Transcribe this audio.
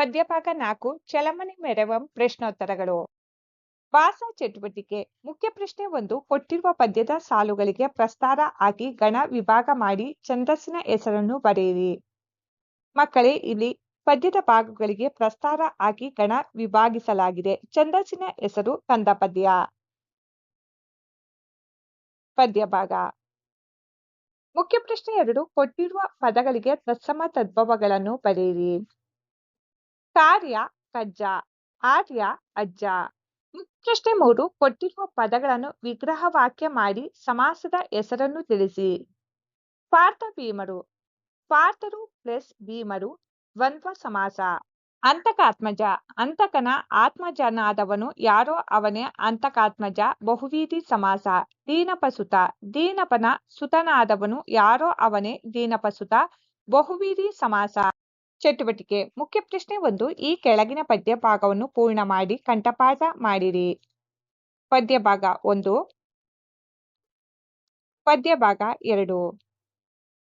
ಪದ್ಯಭಾಗ 4 ಚಲಮನೆ ಮೆರವಂ ಪ್ರಶ್ನೋತ್ತರಗಳು. ಭಾಷಾ ಚಟುವಟಿಕೆ. ಮುಖ್ಯ ಪ್ರಶ್ನೆ 1. ಕೊಟ್ಟಿರುವ ಪದ್ಯದ ಸಾಲುಗಳಿಗೆ ಪ್ರಸ್ತಾರ ಹಾಕಿ ಗಣ ವಿಭಾಗ ಮಾಡಿ ಛಂದಸ್ಸಿನ ಹೆಸರನ್ನು ಬರೆಯಿರಿ. ಮಕ್ಕಳೇ, ಇಲ್ಲಿ ಪದ್ಯದ ಭಾಗಗಳಿಗೆ ಪ್ರಸ್ತಾರ ಹಾಕಿ ಗಣ ವಿಭಾಗಿಸಲಾಗಿದೆ. ಛಂದಸ್ಸಿನ ಹೆಸರು ಕಂದ ಪದ್ಯ. ಪದ್ಯಭಾಗ. ಮುಖ್ಯ ಪ್ರಶ್ನೆ 2. ಕೊಟ್ಟಿರುವ ಪದಗಳಿಗೆ ತತ್ಸಮ ತದ್ಭವಗಳನ್ನು ಬರೆಯಿರಿ. ಕಾರ್ಯ ಕಜ್ಜ, ಆರ್ಯ ಅಜ್ಜ. ಪ್ರಶ್ನೆ 3. ಕೊಟ್ಟಿರುವ ಪದಗಳನ್ನು ವಿಗ್ರಹ ವಾಕ್ಯ ಮಾಡಿ ಸಮಾಸದ ಹೆಸರನ್ನು ತಿಳಿಸಿ. ಪಾರ್ಥ ಭೀಮರು. ಪಾರ್ಥರು ಪ್ಲಸ್ ಭೀಮರು ದ್ವಂದ್ವ ಸಮಾಸ. ಅಂತಕಾತ್ಮಜ. ಅಂತಕನ ಆತ್ಮಜನಾದವನು ಯಾರೋ ಅವನೇ ಅಂತಕಾತ್ಮಜ ಬಹುವೀಧಿ ಸಮಾಸ. ದೀನಪಸುತ. ದೀನಪನ ಸುತನಾದವನು ಯಾರೋ ಅವನೇ ದೀನಪಸುತ ಬಹುವೀಧಿ ಸಮಾಸ. ಚಟುವಟಿಕೆ. ಮುಖ್ಯ ಪ್ರಶ್ನೆ 1. ಈ ಕೆಳಗಿನ ಪದ್ಯ ಭಾಗವನ್ನು ಪೂರ್ಣ ಮಾಡಿ ಕಂಠಪಾಠ ಮಾಡಿರಿ. ಪದ್ಯಭಾಗ 1. ಪದ್ಯಭಾಗ 2.